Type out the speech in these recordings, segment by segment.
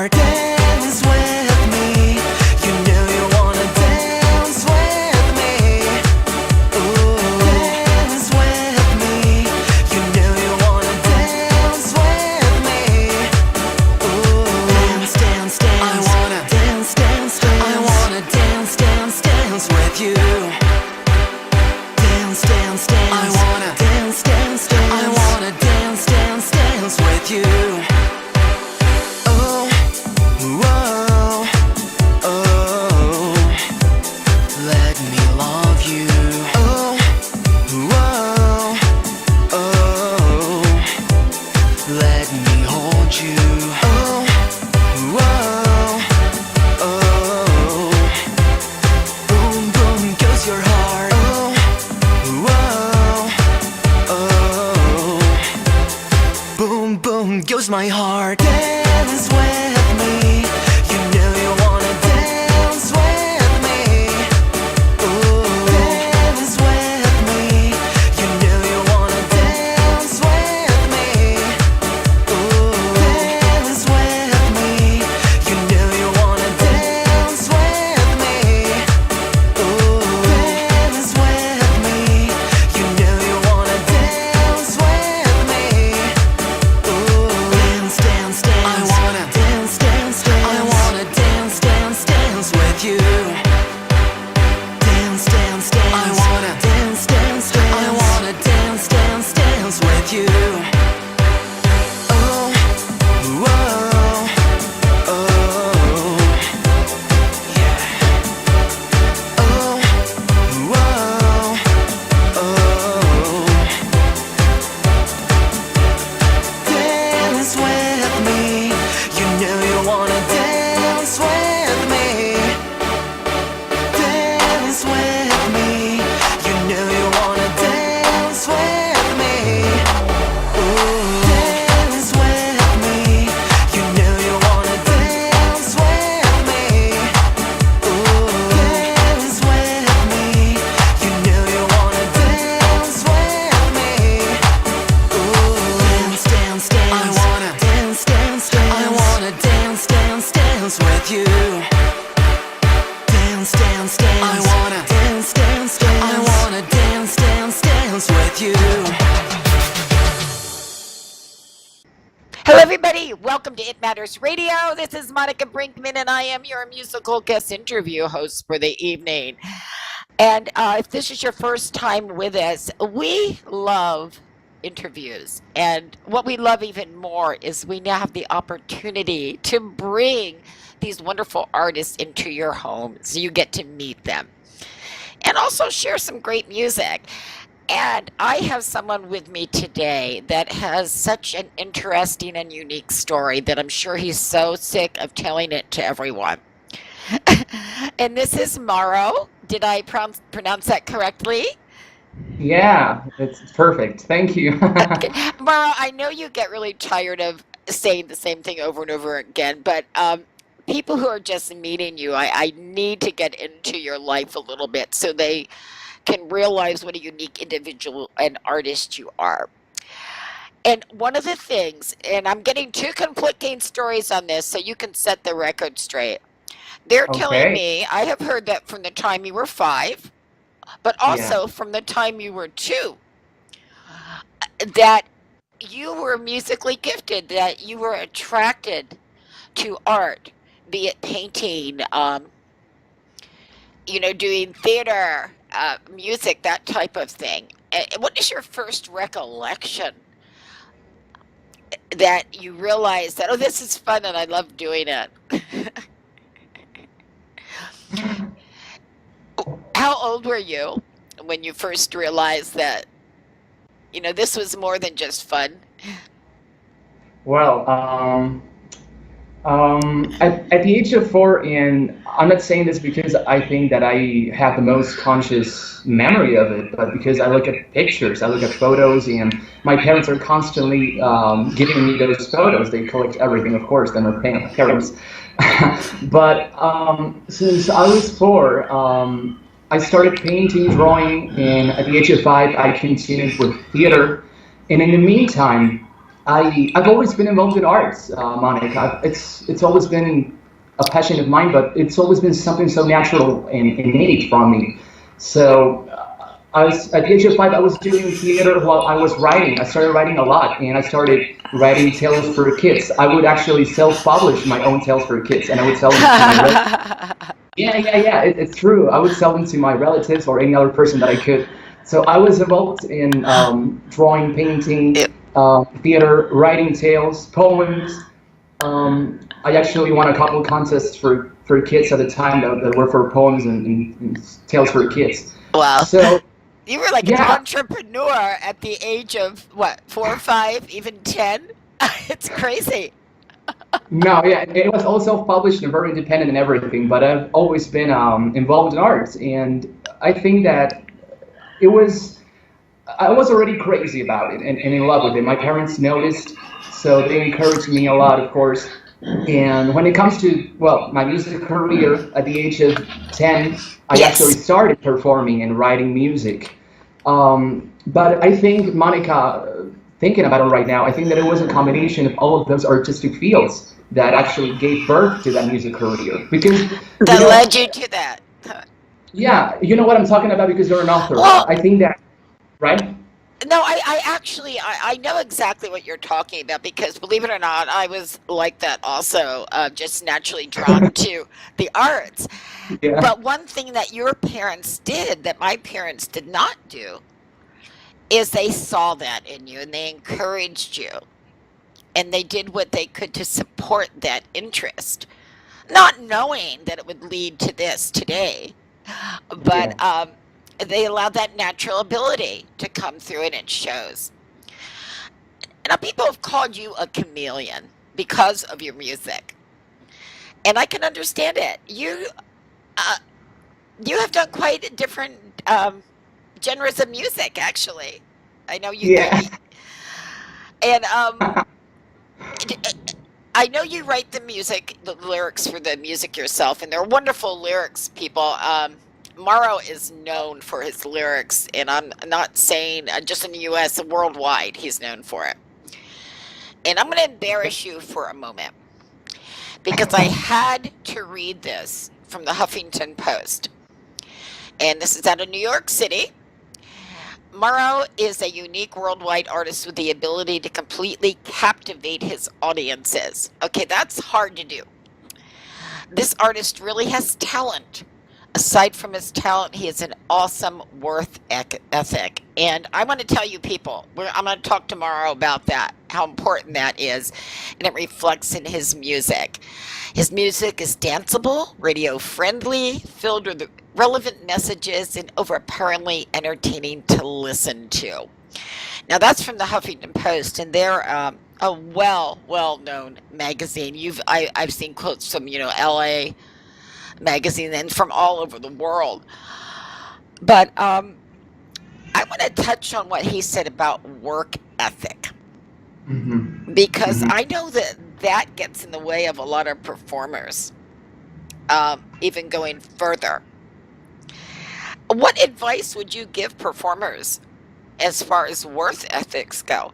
heart. Dance with me. You know you wanna dance with me. Ooh, dance with me. You know you wanna dance with me. Ooh, dance, dance, dance. I wanna dance, dance, dance. I wanna dance, dance, dance with you. Dance, dance, dance. I wanna dance, dance, dance. I wanna dance, dance, dance with you. Oh, whoa, oh, let me love you. Oh, whoa, oh, let me hold you. Oh, whoa, oh, boom, boom goes your heart. Oh, whoa, oh, boom, boom goes my heart. Dance with me. You know you wanna dance with me. Ooh, dance with me. You know you wanna dance with me. Ooh, dance with me. You know you wanna dance with me. Ooh, dance with me. You know you wanna dance with me. Ooh, dance, dance, dance. I wanna dance, dance, dance. I wanna dance, dance, dance with you. Dance, dance, dance. I wanna dance, dance, dance. I wanna dance, dance, dance with you. Oh, whoa, oh, yeah. Oh, whoa, oh, dance with me. You know you wanna dance with me. Dance with me. You know you wanna dance with me. Ooh, dance with me. You know you wanna dance with me. Ooh, dance with me. You know you wanna dance with me. Ooh, dance, dance, dance. I wanna dance, dance, dance. I wanna dance, dance, dance with you. Dance, dance, dance. I wanna dance, dance, dance. I wanna dance, dance, dance with you. Hello, everybody. Welcome to It Matters Radio. This is Monica Brinkman, and I am your musical guest interview host for the evening. And if this is your first time with us, we love interviews. And what we love even more is we now have the opportunity to bring these wonderful artists into your home so you get to meet them and also share some great music. And I have someone with me today that has such an interesting and unique story that I'm sure he's so sick of telling it to everyone. And this is Mauro. Did I pronounce that correctly? Yeah, it's perfect. Thank you. Okay. Mauro, I know you get really tired of saying the same thing over and over again, but people who are just meeting you, I need to get into your life a little bit so they can realize what a unique individual and artist you are. And one of the things, and I'm getting two conflicting stories on this so you can set the record straight. They're telling Okay. me, I have heard that from the time you were 5, but Yeah. also from the time you were 2, that you were musically gifted, that you were attracted to art, be it painting, doing theater, music, that type of thing. What is your first recollection that you realize that, oh, this is fun and I love doing it? How old were you when you first realized that, this was more than just fun? Well, at the age of 4, and I'm not saying this because I think that I have the most conscious memory of it, but because I look at pictures, I look at photos, and my parents are constantly giving me those photos. They collect everything, of course, than our parents. But since I was 4, I started painting, drawing, and at the age of 5, I continued with theater. And in the meantime, I've always been involved in arts, Monica. It's always been a passion of mine, but it's always been something so natural and innate from me. So I was at the age of 5. I was doing theater while I was writing. I started writing a lot, and I started writing tales for kids. I would actually self-publish my own tales for kids, and I would sell them to my relatives. Yeah. It's true. I would sell them to my relatives or any other person that I could. So I was involved in drawing, painting, theater, writing tales, poems. I actually won a couple contests for kids at the time that were for poems and tales for kids. Wow. So You were like an yeah, entrepreneur at the age of what, 4 or 5, even 10? It's crazy. no, yeah, it was all self-published and very independent and everything. But I've always been involved in arts, and I think that it was I was already crazy about it and in love with it. My parents noticed, so they encouraged me a lot, of course. And when it comes to, well, my music career, at the age of 10, I actually Yes. started performing and writing music. But I think, Monica, thinking about it right now, I think that it was a combination of all of those artistic fields that actually gave birth to that music career. Because, you That know, led you to that. yeah, you know what I'm talking about because you're an author. Well, I think that, right? no, I actually, I know exactly what you're talking about because believe it or not, I was like that also, just naturally drawn to the arts. Yeah, But one thing that your parents did that my parents did not do is they saw that in you and they encouraged you and they did what they could to support that interest, not knowing that it would lead to this today, yeah. but they allowed that natural ability to come through and it shows. Now, people have called you a chameleon because of your music, and I can understand it. Uh, you have done quite different genres of music, actually. I know you do, Yeah. and I know you write the music, the lyrics for the music yourself, and they're wonderful lyrics, people. Mauro is known for his lyrics, and I'm not saying just in the U.S., worldwide, he's known for it. And I'm going to embarrass you for a moment because I had to read this from the Huffington Post, and this is out of New York City. Mauro is a unique worldwide artist with the ability to completely captivate his audiences. Okay, that's hard to do. This artist really has talent. Aside from his talent, he has an awesome ethic. And I want to tell you, people, I'm going to talk tomorrow about that, how important that is, and it reflects in his music. His music is danceable, radio friendly, filled with relevant messages, and overpoweringly entertaining to listen to. Now, that's from the Huffington Post, and they're a well known magazine. I've seen quotes from LA magazine and from all over the world. But I want to touch on what he said about work ethic Hmm. because Hmm. I know that that gets in the way of a lot of performers, even going further. What advice would you give performers as far as worth ethics go?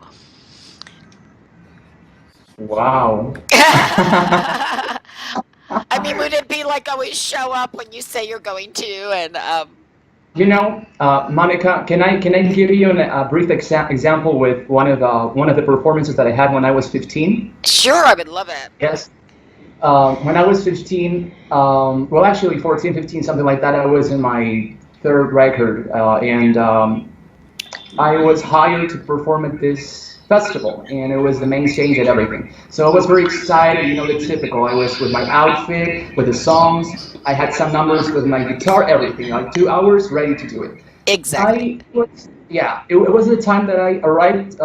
Wow. I mean, would it be like always show up when you say you're going to? And Monica, can I give you a brief example with one of the performances that I had when I was 15? sure, I would love it. Yes. When I was 15, well, actually 14, 15, something like that, I was in my third record, and I was hired to perform at this festival, and it was the main stage and everything. So I was very excited, the typical. I was with my outfit, with the songs. I had some numbers with my guitar, everything, like 2 hours ready to do it. Exactly. It was the time that I arrived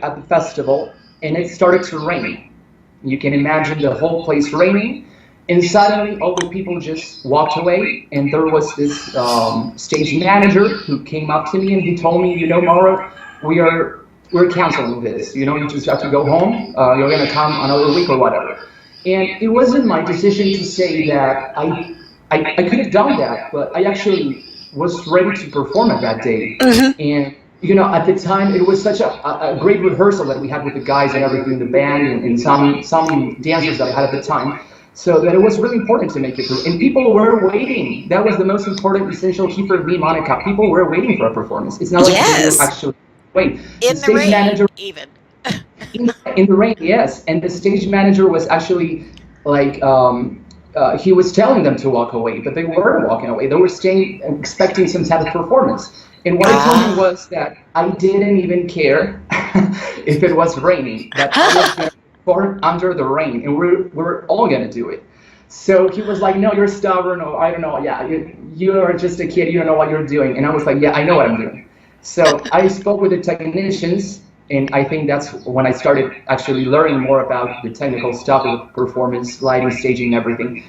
at the festival, and it started to rain. You can imagine the whole place raining, and suddenly all the people just walked away, and there was this stage manager who came up to me and he told me, Mauro, we're canceling this. You just have to go home. You're gonna come another week or whatever. And it wasn't my decision to say that I could have done that, but I actually was ready to perform it that day. Hmm. And at the time it was such a great rehearsal that we had with the guys and everything, the band and some dancers that I had at the time. So that it was really important to make it through. And people were waiting. That was the most important, essential key for me, Monica. People were waiting for a performance. It's not like they were Yes, actually wait. The in the stage rain, manager even. in the rain, yes. And the stage manager was actually like he was telling them to walk away, but they weren't walking away. They were staying, expecting some type of performance. And what I told him Ah. was that I didn't even care if it was raining, that I was going to perform under the rain, and we're all going to do it. So he was like, "No, you're stubborn," or I don't know. Yeah, you are just a kid. You don't know what you're doing. And I was like, "Yeah, I know what I'm doing." So I spoke with the technicians, and I think that's when I started actually learning more about the technical stuff of performance, lighting, staging, everything.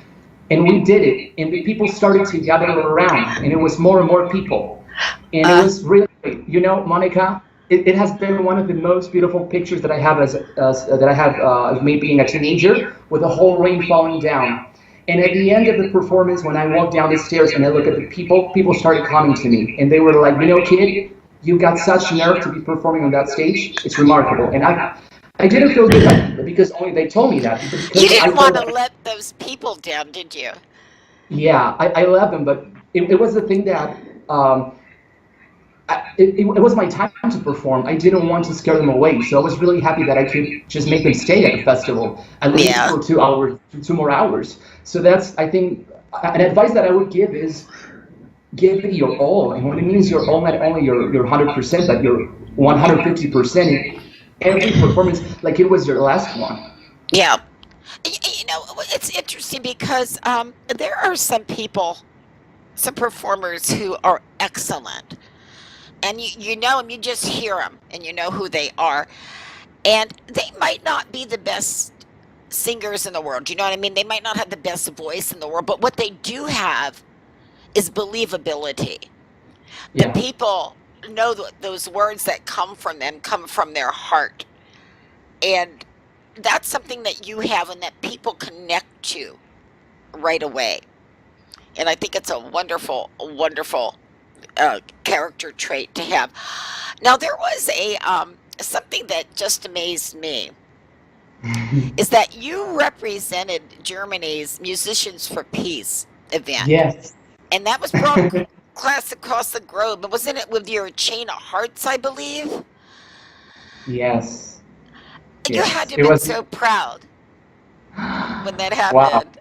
And we did it, and the people started to gather around, and it was more and more people, and it Uh, was really great. Monica, it has been one of the most beautiful pictures that I have that I have of me being a teenager with the whole rain falling down. And at the end of the performance, when I walked down the stairs and I look at the people started coming to me, and they were like, "Kid, you got such nerve to be performing on that stage. It's remarkable." And I didn't feel good because only they told me that, you because I didn't want felt to like, let those people down, did you? yeah, I love them, but it was the thing that it was my time to perform. I didn't want to scare them away, so I was really happy that I could just make them stay at the festival at least Yeah. for 2 hours, 2 more hours. So that's, I think, an advice that I would give is give it your all. And when it means your all, not only your 100%, but your 150% in every performance, like it was your last one. Yeah. It's interesting because there are some people, some performers who are excellent. And you know them, you just hear them, and you know who they are. And they might not be the best singers in the world. You know what I mean? They might not have the best voice in the world, but what they do have is believability. The Yeah, people know those words that come from them come from their heart. And that's something that you have and that people connect to right away. And I think it's a wonderful, wonderful character trait to have. Now, there was a something that just amazed me is that you represented Germany's Musicians for Peace event, yes, and that was broadcast across the globe. And wasn't it with your Chain of Hearts, I believe? yes, You had yes. to have It been was, so proud when that wow. happened.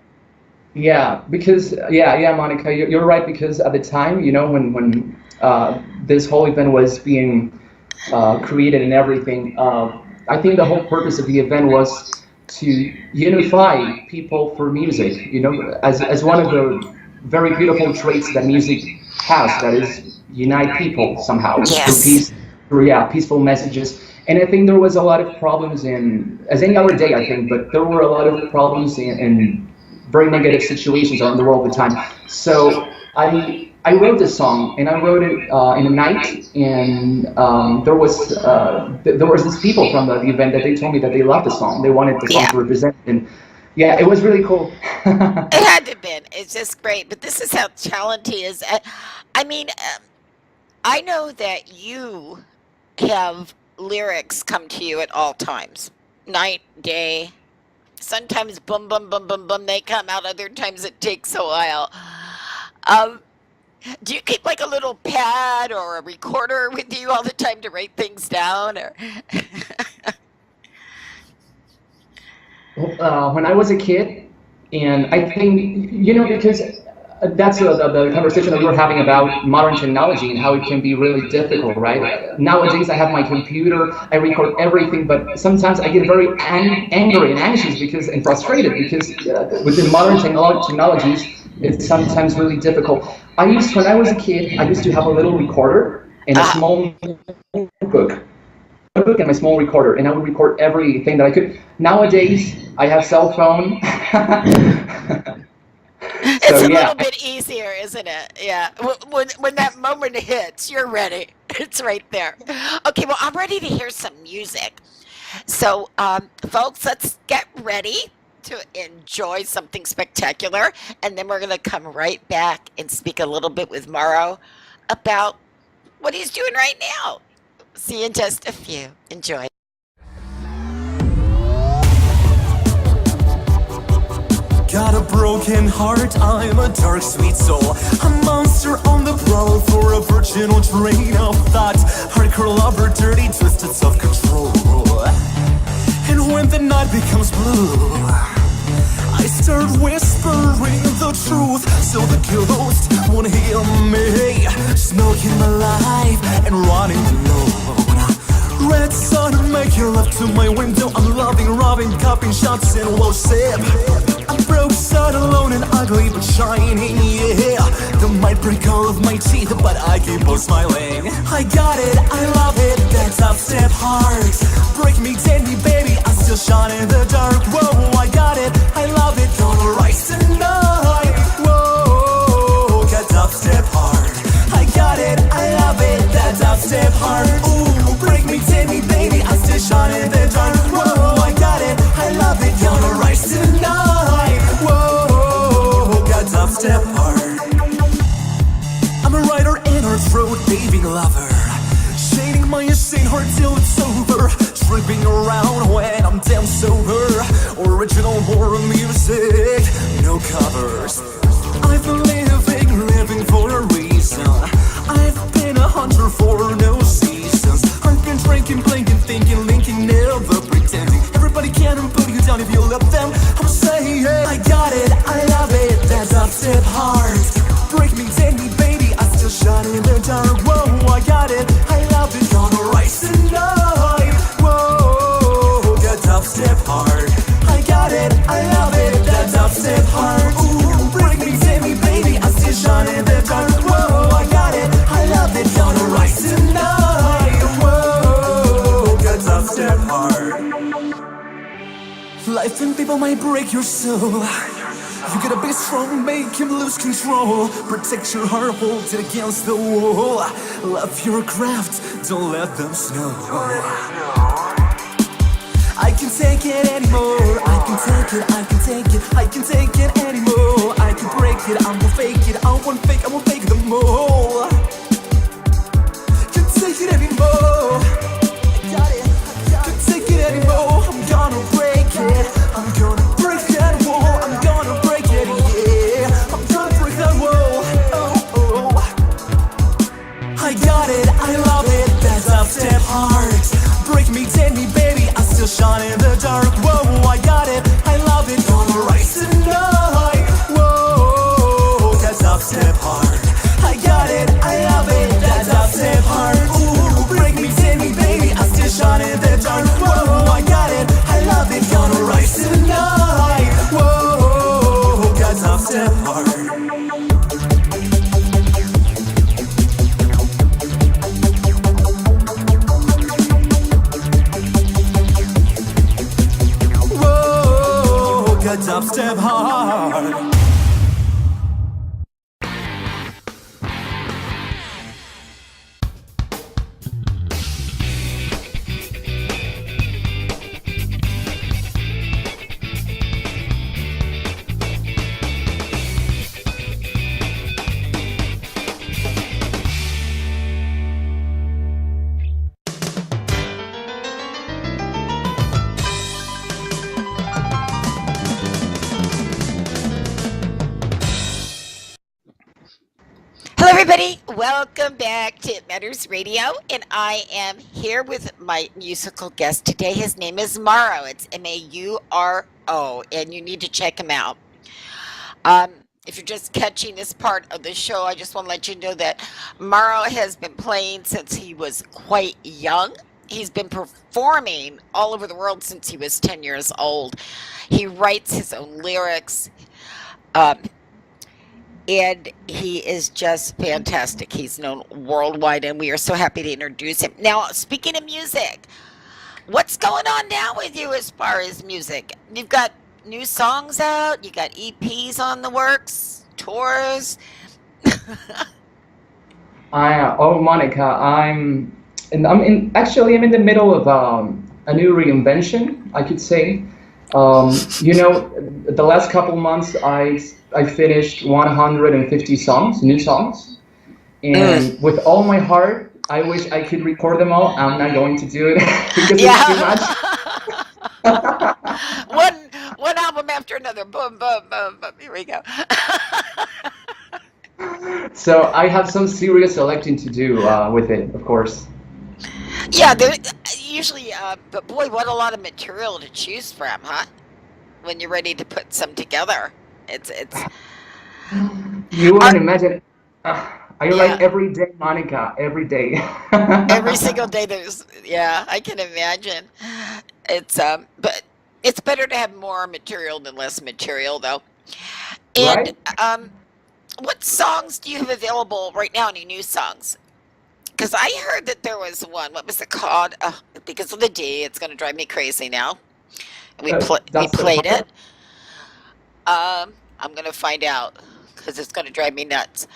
Yeah, because yeah, Monica, you're right. Because at the time, when this whole event was being created and everything, I think the whole purpose of the event was to unify people for music. As one of the very beautiful traits that music has, that is unite people somehow through Yes. peace, through peaceful messages. And I think there was a lot of problems in, as any other day, I think, but there were a lot of problems in very negative situations around the world at the time. So I wrote this song, and I wrote it in a night, and there was these people from the event that they told me that they loved the song. They wanted the song Yeah. to represent, and yeah, it was really cool. It had to have been. It's just great. But this is how talented he is. I mean, I know that you have lyrics come to you at all times, night, day. Sometimes boom, boom, boom, boom, boom, they come out. Other times it takes a while. Um, do you keep like a little pad or a recorder with you all the time to write things down? Or When I was a kid, and I think, because that's the conversation that we were having about modern technology and how it can be really difficult, right? Nowadays, I have my computer, I record everything, but sometimes I get very angry and anxious and frustrated because with the modern technologies, it's sometimes really difficult. When I was a kid, I used to have a little recorder and a uh, small notebook and my small recorder, and I would record everything that I could. Nowadays, I have cell phone, it's so a yeah. little bit easier, isn't it? Yeah. When that moment hits, you're ready. It's right there. Okay, well, I'm ready to hear some music. So, folks, let's get ready to enjoy something spectacular. And then we're going to come right back and speak a little bit with Mauro about what he's doing right now. See you in just a few. Enjoy. Got a broken heart, I'm a dark sweet soul. A monster on the prowl for a virginal train of thought. Hardcore lover, dirty, twisted self-control. And when the night becomes blue, I start whispering the truth, so the ghost won't hear me. Smoking my life and running alone. Red sun, making love to my window. I'm loving, robbing, cupping shots and we'll sip. I'm broke, sad, alone and ugly but shining, yeah. The might break all of my teeth but I keep on smiling. I got it, I love it, that upstep heart. Break me, take me baby, I still shine in the dark. Whoa, I got it, I love it, gonna rise tonight. Whoa, that upstep heart. I got it, I love it, that upstep heart. Ooh, break me, take me baby, I still shine in the dark. Whoa, I got it, I love it, gonna rise tonight. Whoa, got dubstep heart. I'm a writer and a throat bathing lover, shading my insane heart till it's over. Tripping around when I'm damn sober. Original horror music, no covers. I've been living for a reason. I've been a hunter for no seasons. I've been drinking, blinking, thinking, linking, never pretending. Everybody can put you down if you love them. I'm saying, I got it, I love it, that upstep heart. Break me, take me, baby, I still shine in the dark. Whoa, I got it, I love it, gonna rise tonight. Whoa, that dubstep heart. I got it, I love it, that dubstep heart. Ooh, break me, take me, baby, I still shine in the dark. Whoa, I got it, I love it, gonna rise tonight. Whoa, that dubstep heart. Life and people might break your soul. You gotta be strong, make him lose control. Protect your heart, hold it against the wall. Love your craft, don't let them snow. I can take it anymore. I can take it, I can take it, I can take it anymore. I can break it, I won't fake it, I won't fake them all. Can't take it anymore. I got it, can't take it anymore. I'm gonna break it, I'm gonna break that wall. I'm gonna break it, yeah. I'm gonna break that wall. Oh, oh. I got it, I love it, that upstep heart. Break me, take me, baby, I still shine in the dark. Whoa, I got it, I love it, gonna rise tonight. Whoa, that upstep heart. I got it, I love it, that upstep heart. Ooh, break me, take me, baby, I still shine in the dark. Whoa, I got it, I love it, gonna rise tonight. Whoa, that upstep heart. Dubstep hard. Hello, everybody. Welcome back to It Matters Radio, and I am here with my musical guest today. His name is Mauro. It's Mauro, and you need to check him out. If you're just catching this part of the show, I just want to let you know that Mauro has been playing since he was quite young. He's been performing all over the world since he was 10 years old. He writes his own lyrics. And he is just fantastic. He's known worldwide, and we are so happy to introduce him. Now, speaking of music, what's going on now with you as far as music? You've got new songs out, you got EPs on the works, tours. Monica, I'm in the middle of a new reinvention, I could say. The last couple months I finished 150 songs, new songs, and with all my heart, I wish I could record them all. I'm not going to do it because it's too Yeah. much. one album after another. Boom, boom, boom, boom. Here we go. So I have some serious selecting to do with it, of course. Yeah, there usually, but boy, what a lot of material to choose from, huh? When you're ready to put some together, it's You are wouldn't imagine. I yeah. write every day, Monica, every day. Every single day there's yeah, I can imagine. It's but it's better to have more material than less material though. And Right? um what songs do you have available right now? Any new songs? Because I heard that there was one. What was it called? Because of the D, it's going to drive me crazy now. We That's the played part. it. I'm going to find out because it's going to drive me nuts.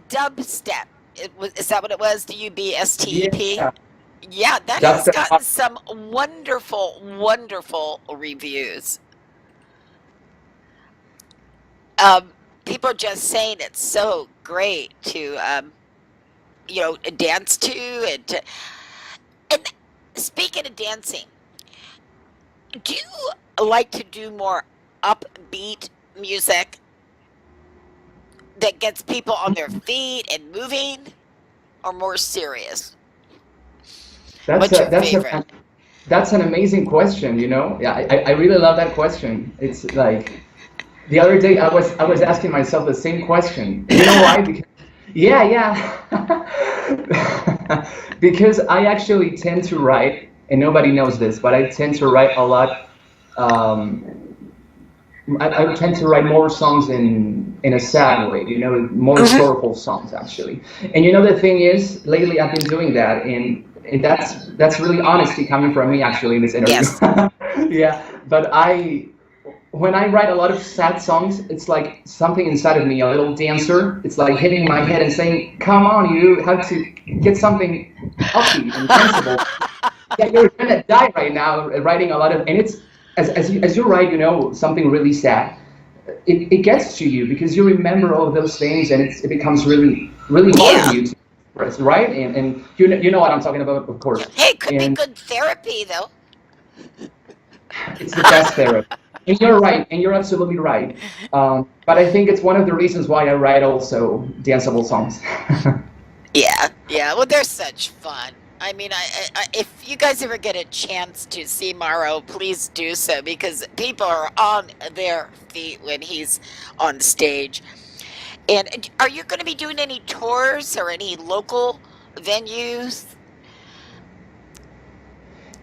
Dubstep. Is that what it was? Dubstep? Yeah, Yeah, that that's has the gotten some wonderful, wonderful reviews. People are just saying it's so great to, dance to and speaking of dancing, do you like to do more upbeat music that gets people on their feet and moving, or more serious? that's What's your a favorite? that's an amazing question. Yeah, I really love that question. It's like the other day I was asking myself the same question. You know why? Because yeah. Because I actually tend to write, and nobody knows this, but I tend to write a lot. Um, I tend to write more songs in a sad way, more Mhm. sorrowful songs actually. And the thing is, lately I've been doing that, and that's really honesty coming from me actually in this interview. Yes. Yeah, but when I write a lot of sad songs, it's like something inside of me, a little dancer. It's like hitting my head and saying, "Come on, you have to get something upbeat and danceable." Yeah, you're gonna die right now writing a lot of, and it's as you write, something really sad. It gets to you because you remember all of those things, and it becomes really really hard for Yeah. you to express, right? And you know what I'm talking about, of course. Hey, it could be And good therapy though. it's the best therapy. And you're right, and you're absolutely right. But I think it's one of the reasons why I write also danceable songs. Yeah, yeah. Well, they're such fun. I mean, if you guys ever get a chance to see Mauro, please do so because people are on their feet when he's on stage. And are you going to be doing any tours or any local venues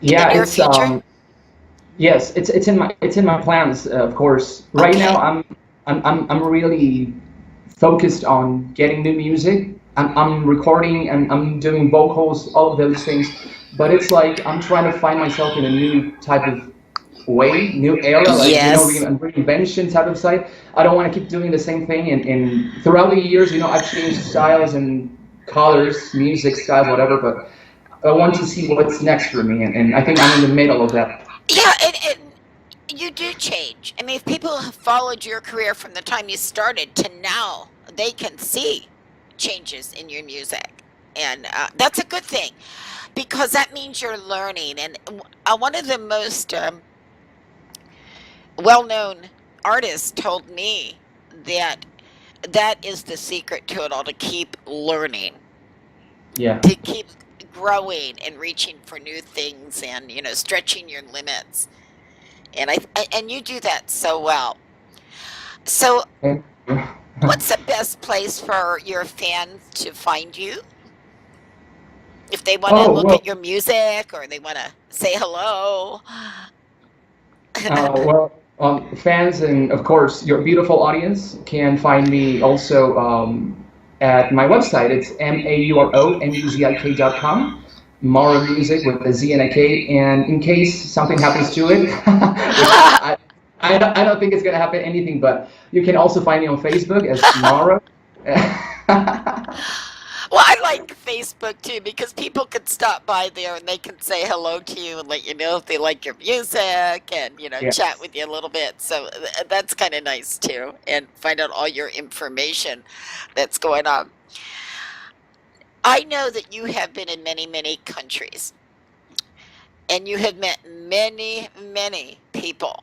in the Yeah, near it's future? yes, it's in my plans, of course. Right now, Okay. I'm really focused on getting new music. I'm recording and I'm doing vocals, all of those things. But it's like I'm trying to find myself in a new type of way, new era, like Yes. reinvention type of site. I don't want to keep doing the same thing. And throughout the years, I've changed styles and colors, music styles, whatever. But I want to see what's next for me, and I think I'm in the middle of that. Yeah, and you do change. I mean, if people have followed your career from the time you started to now, they can see changes in your music. And that's a good thing because that means you're learning. And one of the most well known artists told me that that is the secret to it all, to keep learning, Yeah. to keep growing and reaching for new things and, stretching your limits. And and you do that so well. So, Thank you. what's the best place for your fans to find you? If they want to Oh, look well, at your music or they want to say hello. fans and of course your beautiful audience can find me also at my website. It's MauroMuzik.com. Mauro Music with a Z and a K. And in case something happens to it, which I don't think it's gonna happen anything, but you can also find me on Facebook as Mauro. Well, I like Facebook too because people can stop by there and they can say hello to you and let you know if they like your music and, chat Yes. with you a little bit. So that's kind of nice too and find out all your information that's going on. I know that you have been in many, many countries and you have met many, many people.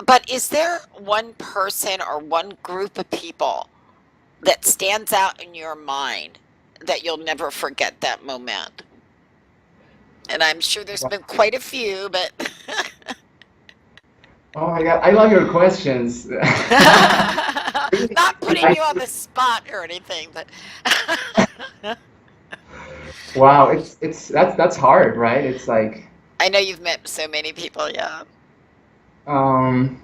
But is there one person or one group of people that stands out in your mind that you'll never forget that moment? And I'm sure there's been quite a few, but Oh my God, I love your questions. not putting you on the spot or anything, but Wow, that's hard, right? It's like, I know you've met so many people, yeah. um,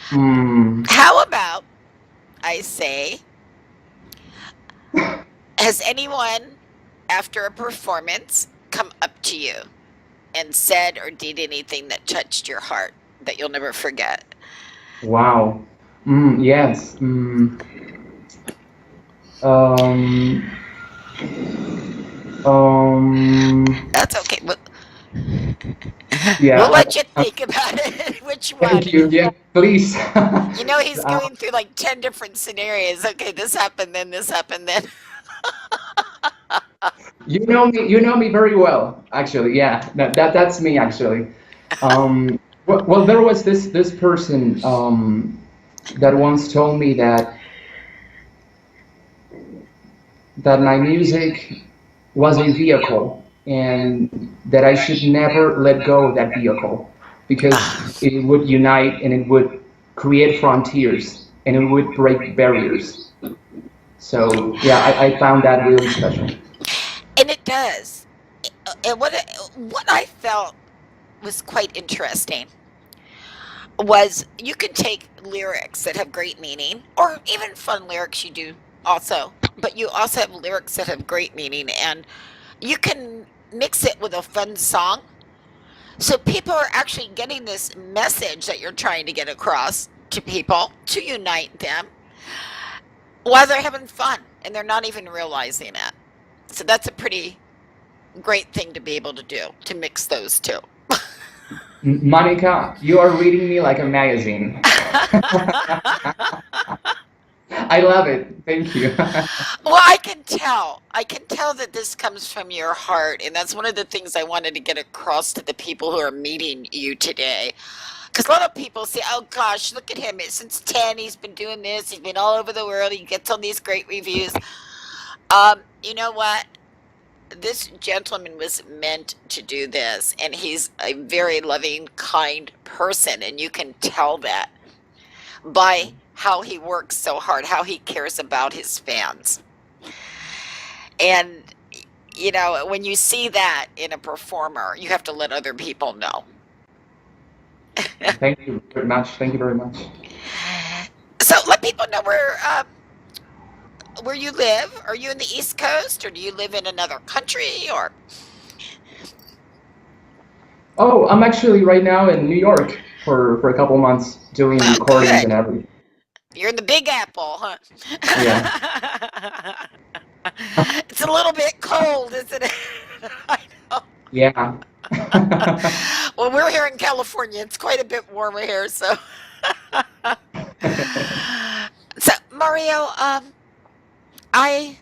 hmm. How about I say, has anyone after a performance come up to you and said or did anything that touched your heart that you'll never forget? Wow. Yes. Um, That's okay. yeah. We'll let you think about it. Which one? Thank you. Yeah, please. He's going through like 10 different scenarios. Okay, this happened, then this happened, then. You know me very well, actually. Yeah, that's me actually. Well, there was this person that once told me that my music was a vehicle and that I should never let go of that vehicle because it would unite and it would create frontiers and it would break barriers. So yeah, I found that really special. And it does. And what I felt was quite interesting was you can take lyrics that have great meaning, or even fun lyrics you do also, but you also have lyrics that have great meaning, and you can mix it with a fun song. So people are actually getting this message that you're trying to get across to people to unite them while they're having fun and they're not even realizing it. So that's a pretty great thing to be able to do, to mix those two. Monica, you are reading me like a magazine. I love it. Thank you. Well, I can tell. I can tell that this comes from your heart, and that's one of the things I wanted to get across to the people who are meeting you today. Because a lot of people say, "Oh gosh, look at him! Since 10, he's been doing this. He's been all over the world. He gets all these great reviews." You know what? This gentleman was meant to do this, and he's a very loving, kind person, and you can tell that by how he works so hard, how he cares about his fans. And when you see that in a performer, you have to let other people know. Thank you very much. Thank you very much. So let people know where you live. Are you in the East Coast, or do you live in another country, or? Oh, I'm actually right now in New York for a couple months doing Oh, recordings good. and everything. You're in the Big Apple, huh? Yeah. It's a little bit cold, isn't it? I know. Yeah. Well, we're here in California. It's quite a bit warmer here, so. So, Mario, I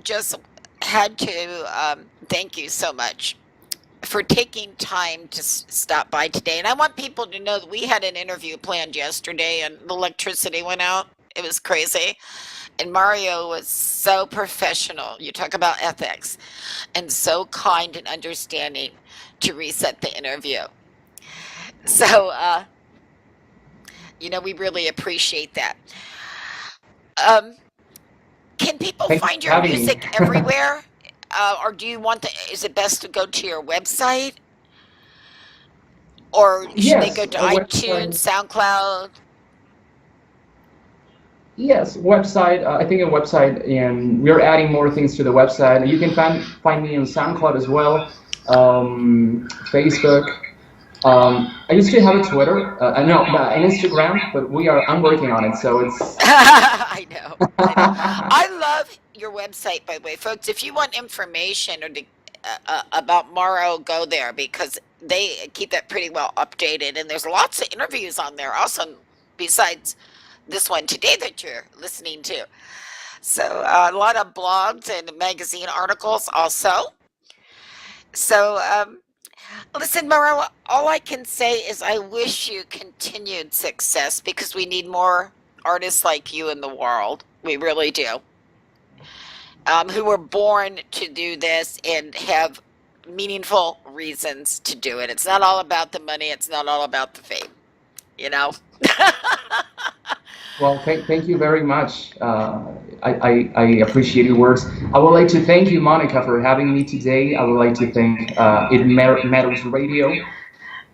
just had to thank you so much for taking time to stop by today. And I want people to know that we had an interview planned yesterday and the electricity went out. It was crazy. And Mario was so professional. You talk about ethics, and so kind and understanding to reset the interview. So, we really appreciate that. Um, can people Thanks find for your having me. music everywhere? Or do you want is it best to go to your website? Or should they Yes, go to a iTunes, website. SoundCloud? Yes, website. I think a website, and we're adding more things to the website. You can find me on SoundCloud as well, Facebook, I used to have a Twitter, no, an Instagram, but I'm working on it, so it's. I know. I know. I love your website, by the way, folks. If you want information or about Mauro, go there because they keep that pretty well updated, and there's lots of interviews on there. Also, besides this one today that you're listening to, so a lot of blogs and magazine articles also. So, listen, Mauro, all I can say is I wish you continued success because we need more artists like you in the world. We really do. Who were born to do this and have meaningful reasons to do it. It's not all about the money, it's not all about the fame, you know? Well, thank you very much. I appreciate your words. I would like to thank you, Monica, for having me today. I would like to thank Matters Radio.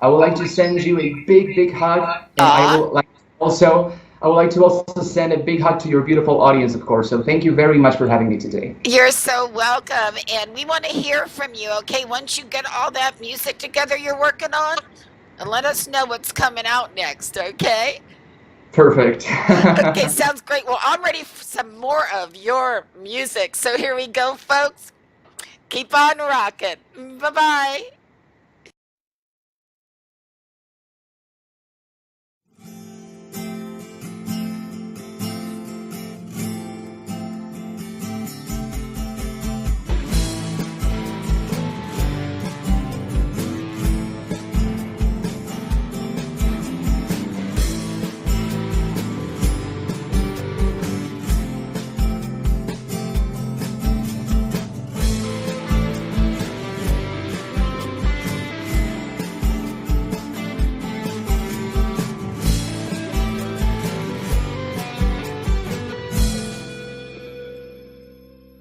I would like to send you a big hug, and I would like to also send a big hug to your beautiful audience, of course. So thank you very much for having me today. You're so welcome, and we want to hear from you, okay? Once you get all that music together you're working on, and let us know what's coming out next, okay? Perfect. Okay, sounds great. Well, I'm ready for some more of your music. So here we go, folks. Keep on rocking. Bye-bye.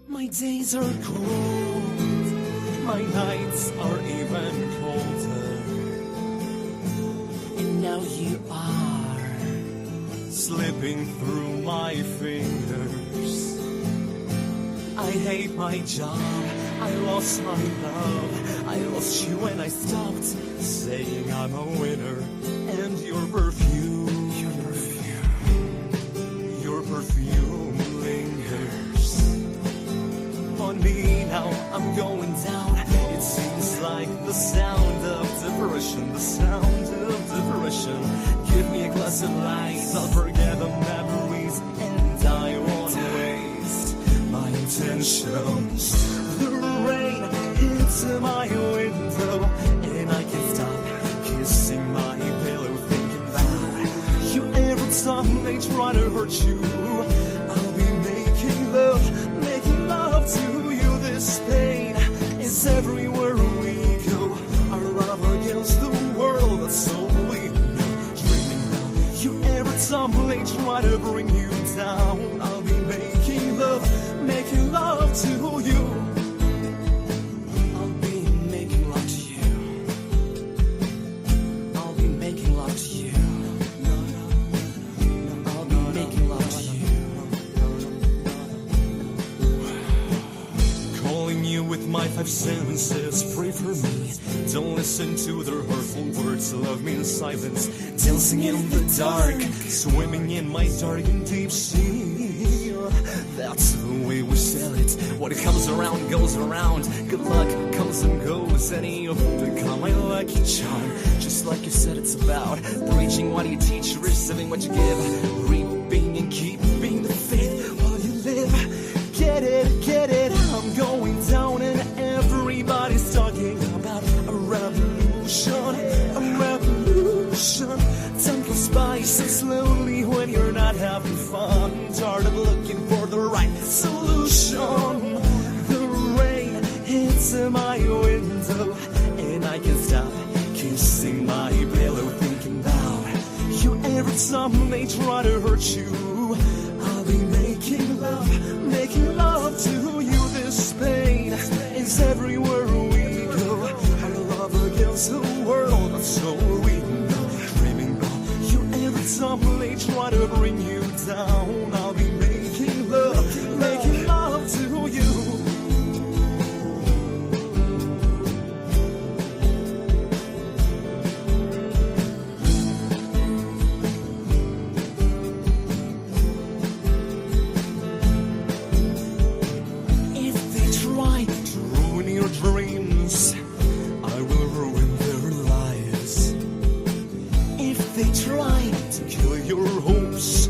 My days are cold, my nights are even colder. And now you are slipping through my fingers. I hate my job, I lost my love, I lost you when I stopped saying I'm a winner. And your perfume lingers on me. Now I'm going down. It seems like the sound of depression, the sound of depression. Give me a glass of light, I'll forget the memories, and I won't waste my intentions. The rain hits my window, and I can't stop kissing my pillow, thinking about you. Every time they try to hurt you, I'll be making love to you. This pain is everywhere we go. Our love against the world, that's all we know. Dreaming about you every time they try to bring you down. I'll be making love to you. I'll be making love to you. I'll be making love to you. I'll be making love to you. Calling you with my 5 senses, pray for me. Don't listen to their hurtful words, love me in silence. Dancing in the dark, swimming in my dark and deep sea. That's the way we sell it. What comes around goes around. Good luck comes and goes. Any of them become my lucky charm. Just like you said, it's about preaching what you teach, receiving what you give, reaping and keeping the faith while you live. Get it, I'm going down and everybody's talking about a revolution, a revolution. Time goes by so slowly when you're not having fun. Tired of looking for the right solution. The rain hits my window, and I can't stop kissing my pillow, thinking about you. Every time they try to hurt you, I'll be making love to you. This pain is everywhere we go. Our love against the world, that's all we know. Dreaming about you every time they try to bring you down. I'll be making love to you. they try to kill your hopes,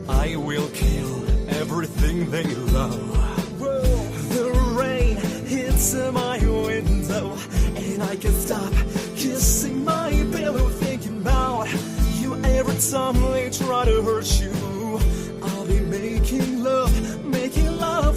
I will kill everything they love. The rain hits my window, and I can't stop kissing my pillow, thinking about you every time they try to hurt you. I'll be making love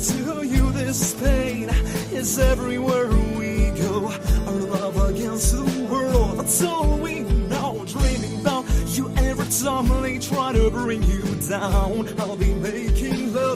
to you. This pain is everywhere we go. Our love against the world, that's all we know. Dreaming about you every time they try to bring you down. I'll be making love